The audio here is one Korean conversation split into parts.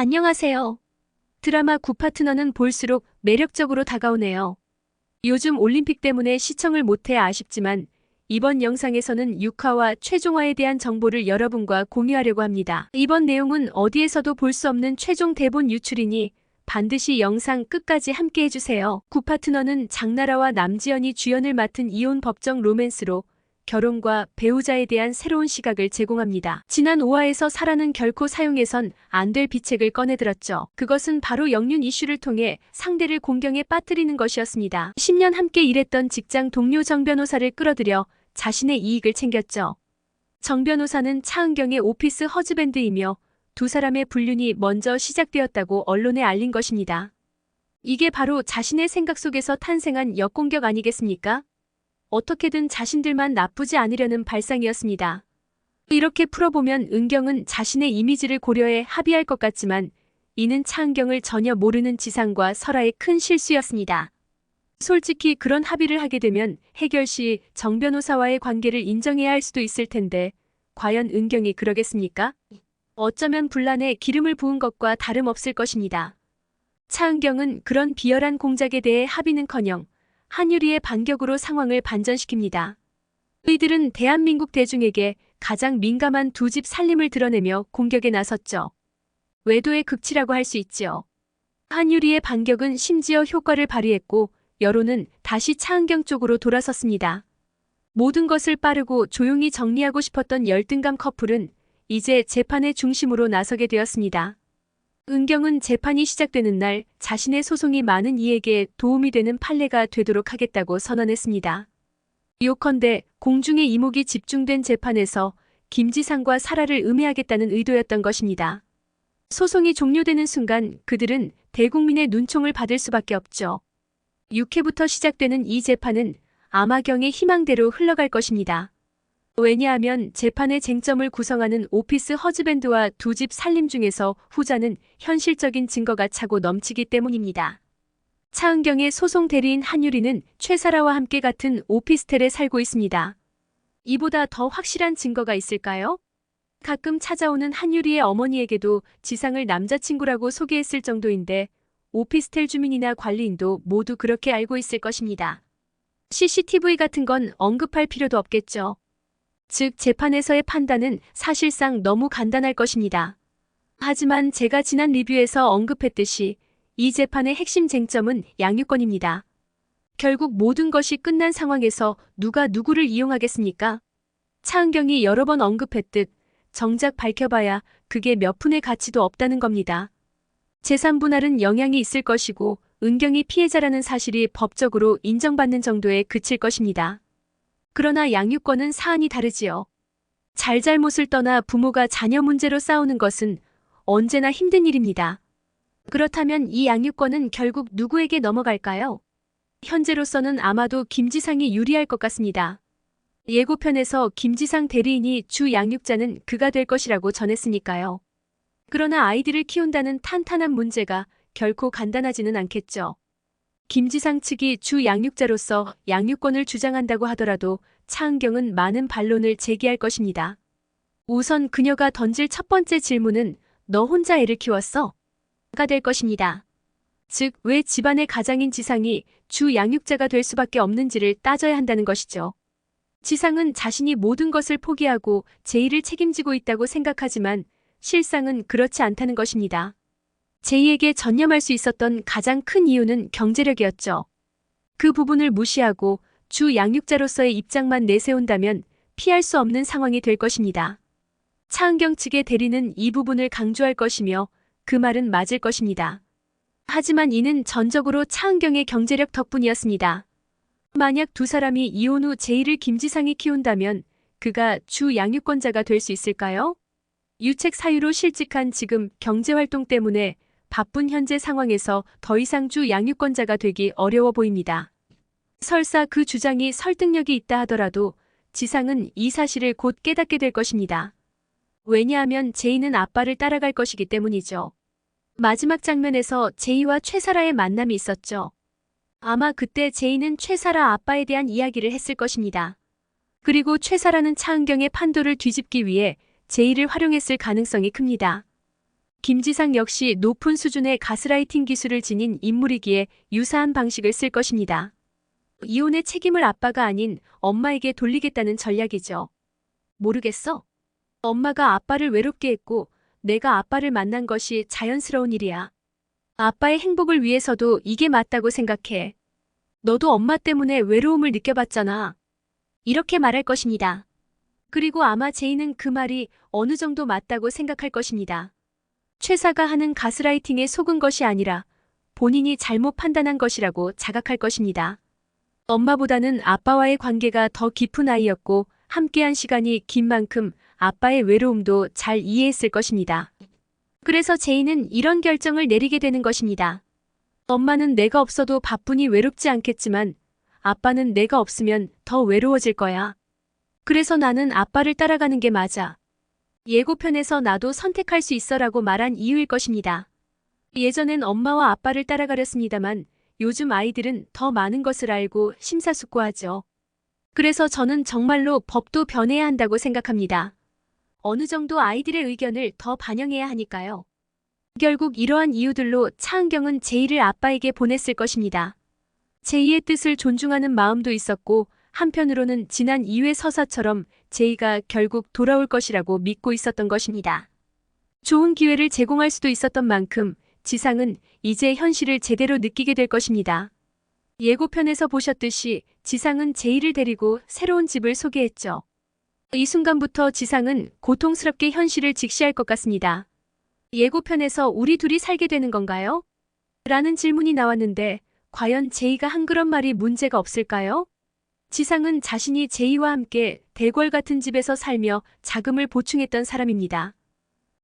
안녕하세요. 드라마 구파트너는 볼수록 매력적으로 다가오네요. 요즘 올림픽 때문에 시청을 못해 아쉽지만 이번 영상에서는 6화와 최종화에 대한 정보를 여러분과 공유하려고 합니다. 이번 내용은 어디에서도 볼 수 없는 최종 대본 유출이니 반드시 영상 끝까지 함께 해주세요. 구파트너는 장나라와 남지연이 주연을 맡은 이혼 법정 로맨스로 결혼과 배우자에 대한 새로운 시각을 제공합니다. 지난 5화에서 사라는 결코 사용해선 안 될 비책을 꺼내들었죠. 그것은 바로 영륜 이슈를 통해 상대를 공경에 빠뜨리는 것이었습니다. 10년 함께 일했던 직장 동료 정 변호사를 끌어들여 자신의 이익을 챙겼죠. 정 변호사는 차은경의 오피스 허즈밴드이며 두 사람의 불륜이 먼저 시작되었다고 언론에 알린 것입니다. 이게 바로 자신의 생각 속에서 탄생한 역공격 아니겠습니까? 어떻게든 자신들만 나쁘지 않으려는 발상이었습니다. 이렇게 풀어보면 은경은 자신의 이미지를 고려해 합의할 것 같지만 이는 차은경을 전혀 모르는 지상과 설아의 큰 실수였습니다. 솔직히 그런 합의를 하게 되면 해결 시 정 변호사와의 관계를 인정해야 할 수도 있을 텐데 과연 은경이 그러겠습니까? 어쩌면 분란에 기름을 부은 것과 다름없을 것입니다. 차은경은 그런 비열한 공작에 대해 합의는커녕 한유리의 반격으로 상황을 반전시킵니다. 이들은 대한민국 대중에게 가장 민감한 두 집 살림을 드러내며 공격에 나섰죠. 외도의 극치라고 할 수 있지요. 한유리의 반격은 심지어 효과를 발휘했고 여론은 다시 차은경 쪽으로 돌아섰습니다. 모든 것을 빠르고 조용히 정리하고 싶었던 열등감 커플은 이제 재판의 중심으로 나서게 되었습니다. 은경은 재판이 시작되는 날 자신의 소송이 많은 이에게 도움이 되는 판례가 되도록 하겠다고 선언했습니다. 요컨대 공중의 이목이 집중된 재판에서 김지상과 사라를 음해하겠다는 의도였던 것입니다. 소송이 종료되는 순간 그들은 대국민의 눈총을 받을 수밖에 없죠. 6회부터 시작되는 이 재판은 아마경의 희망대로 흘러갈 것입니다. 왜냐하면 재판의 쟁점을 구성하는 오피스 허즈밴드와 두 집 살림 중에서 후자는 현실적인 증거가 차고 넘치기 때문입니다. 차은경의 소송 대리인 한유리는 최사라와 함께 같은 오피스텔에 살고 있습니다. 이보다 더 확실한 증거가 있을까요? 가끔 찾아오는 한유리의 어머니에게도 지상을 남자친구라고 소개했을 정도인데 오피스텔 주민이나 관리인도 모두 그렇게 알고 있을 것입니다. CCTV 같은 건 언급할 필요도 없겠죠. 즉 재판에서의 판단은 사실상 너무 간단할 것입니다. 하지만 제가 지난 리뷰에서 언급했듯이 이 재판의 핵심 쟁점은 양육권입니다. 결국 모든 것이 끝난 상황에서 누가 누구를 이용하겠습니까? 차은경이 여러 번 언급했듯 정작 밝혀봐야 그게 몇 푼의 가치도 없다는 겁니다. 재산 분할은 영향이 있을 것이고 은경이 피해자라는 사실이 법적으로 인정받는 정도에 그칠 것입니다. 그러나 양육권은 사안이 다르지요. 잘잘못을 떠나 부모가 자녀 문제로 싸우는 것은 언제나 힘든 일입니다. 그렇다면 이 양육권은 결국 누구에게 넘어갈까요? 현재로서는 아마도 김지상이 유리할 것 같습니다. 예고편에서 김지상 대리인이 주 양육자는 그가 될 것이라고 전했으니까요. 그러나 아이들을 키운다는 탄탄한 문제가 결코 간단하지는 않겠죠. 김지상 측이 주 양육자로서 양육권을 주장한다고 하더라도 차은경은 많은 반론을 제기할 것입니다. 우선 그녀가 던질 첫 번째 질문은 너 혼자 애를 키웠어? 가 될 것입니다. 즉, 왜 집안의 가장인 지상이 주 양육자가 될 수밖에 없는지를 따져야 한다는 것이죠. 지상은 자신이 모든 것을 포기하고 제이를 책임지고 있다고 생각하지만 실상은 그렇지 않다는 것입니다. 제이에게 전념할 수 있었던 가장 큰 이유는 경제력이었죠. 그 부분을 무시하고 주 양육자로서의 입장만 내세운다면 피할 수 없는 상황이 될 것입니다. 차은경 측의 대리는 이 부분을 강조할 것이며 그 말은 맞을 것입니다. 하지만 이는 전적으로 차은경의 경제력 덕분이었습니다. 만약 두 사람이 이혼 후 제이를 김지상이 키운다면 그가 주 양육권자가 될 수 있을까요? 유책 사유로 실직한 지금 경제활동 때문에 바쁜 현재 상황에서 더 이상 주 양육권자가 되기 어려워 보입니다. 설사 그 주장이 설득력이 있다 하더라도 지상은 이 사실을 곧 깨닫게 될 것입니다. 왜냐하면 제이는 아빠를 따라갈 것이기 때문이죠. 마지막 장면에서 제이와 최사라의 만남이 있었죠. 아마 그때 제이는 최사라 아빠에 대한 이야기를 했을 것입니다. 그리고 최사라는 차은경의 판도를 뒤집기 위해 제이를 활용했을 가능성이 큽니다. 김지상 역시 높은 수준의 가스라이팅 기술을 지닌 인물이기에 유사한 방식을 쓸 것입니다. 이혼의 책임을 아빠가 아닌 엄마에게 돌리겠다는 전략이죠. 모르겠어. 엄마가 아빠를 외롭게 했고 내가 아빠를 만난 것이 자연스러운 일이야. 아빠의 행복을 위해서도 이게 맞다고 생각해. 너도 엄마 때문에 외로움을 느껴봤잖아. 이렇게 말할 것입니다. 그리고 아마 제이는 그 말이 어느 정도 맞다고 생각할 것입니다. 최사가 하는 가스라이팅에 속은 것이 아니라 본인이 잘못 판단한 것이라고 자각할 것입니다. 엄마보다는 아빠와의 관계가 더 깊은 아이였고 함께한 시간이 긴 만큼 아빠의 외로움도 잘 이해했을 것입니다. 그래서 제이는 이런 결정을 내리게 되는 것입니다. 엄마는 내가 없어도 바쁘니 외롭지 않겠지만 아빠는 내가 없으면 더 외로워질 거야. 그래서 나는 아빠를 따라가는 게 맞아. 예고편에서 나도 선택할 수 있어라고 말한 이유일 것입니다. 예전엔 엄마와 아빠를 따라가렸습니다만 요즘 아이들은 더 많은 것을 알고 심사숙고하죠. 그래서 저는 정말로 법도 변해야 한다고 생각합니다. 어느 정도 아이들의 의견을 더 반영해야 하니까요. 결국 이러한 이유들로 차은경은 제이를 아빠에게 보냈을 것입니다. 제이의 뜻을 존중하는 마음도 있었고 한편으로는 지난 2회 서사처럼 제이가 결국 돌아올 것이라고 믿고 있었던 것입니다. 좋은 기회를 제공할 수도 있었던 만큼 지상은 이제 현실을 제대로 느끼게 될 것입니다. 예고편에서 보셨듯이 지상은 제이를 데리고 새로운 집을 소개했죠. 이 순간부터 지상은 고통스럽게 현실을 직시할 것 같습니다. 예고편에서 우리 둘이 살게 되는 건가요? 라는 질문이 나왔는데 과연 제이가 한 그런 말이 문제가 없을까요? 지상은 자신이 제이와 함께 대궐 같은 집에서 살며 자금을 보충했던 사람입니다.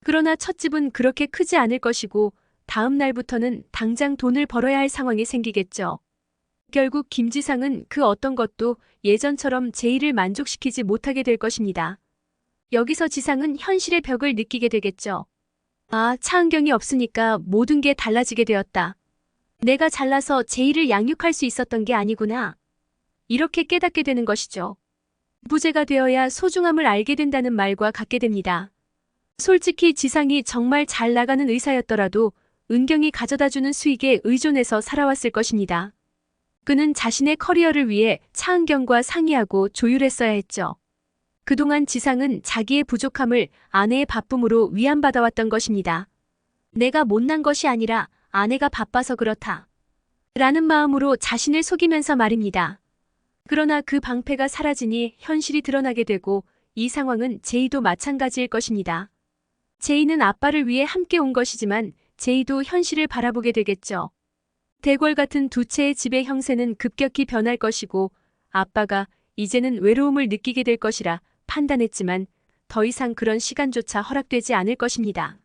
그러나 첫 집은 그렇게 크지 않을 것이고 다음 날부터는 당장 돈을 벌어야 할 상황이 생기겠죠. 결국 김지상은 그 어떤 것도 예전처럼 제이를 만족시키지 못하게 될 것입니다. 여기서 지상은 현실의 벽을 느끼게 되겠죠. 아, 차은경이 없으니까 모든 게 달라지게 되었다. 내가 잘나서 제이를 양육할 수 있었던 게 아니구나. 이렇게 깨닫게 되는 것이죠. 부재가 되어야 소중함을 알게 된다는 말과 같게 됩니다. 솔직히 지상이 정말 잘 나가는 의사였더라도 은경이 가져다주는 수익에 의존해서 살아왔을 것입니다. 그는 자신의 커리어를 위해 차은경과 상의하고 조율했어야 했죠. 그동안 지상은 자기의 부족함을 아내의 바쁨으로 위안받아왔던 것입니다. 내가 못난 것이 아니라 아내가 바빠서 그렇다. 라는 마음으로 자신을 속이면서 말입니다. 그러나 그 방패가 사라지니 현실이 드러나게 되고 이 상황은 제이도 마찬가지일 것입니다. 제이는 아빠를 위해 함께 온 것이지만 제이도 현실을 바라보게 되겠죠. 대궐 같은 두 채의 집의 형세는 급격히 변할 것이고 아빠가 이제는 외로움을 느끼게 될 것이라 판단했지만 더 이상 그런 시간조차 허락되지 않을 것입니다.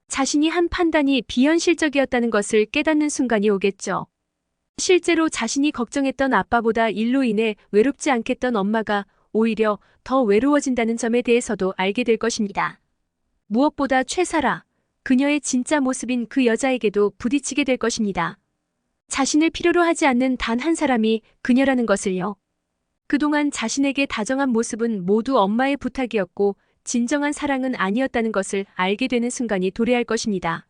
자신이 한 판단이 비현실적이었다는 것을 깨닫는 순간이 오겠죠. 실제로 자신이 걱정했던 아빠보다 일로 인해 외롭지 않겠던 엄마가 오히려 더 외로워진다는 점에 대해서도 알게 될 것입니다. 무엇보다 최사라, 그녀의 진짜 모습인 그 여자에게도 부딪히게 될 것입니다. 자신을 필요로 하지 않는 단 한 사람이 그녀라는 것을요. 그동안 자신에게 다정한 모습은 모두 엄마의 부탁이었고 진정한 사랑은 아니었다는 것을 알게 되는 순간이 도래할 것입니다.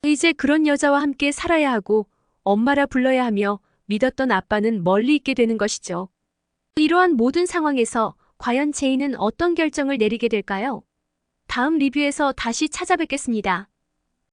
이제 그런 여자와 함께 살아야 하고 엄마라 불러야 하며 믿었던 아빠는 멀리 있게 되는 것이죠. 이러한 모든 상황에서 과연 제이는 어떤 결정을 내리게 될까요? 다음 리뷰에서 다시 찾아뵙겠습니다.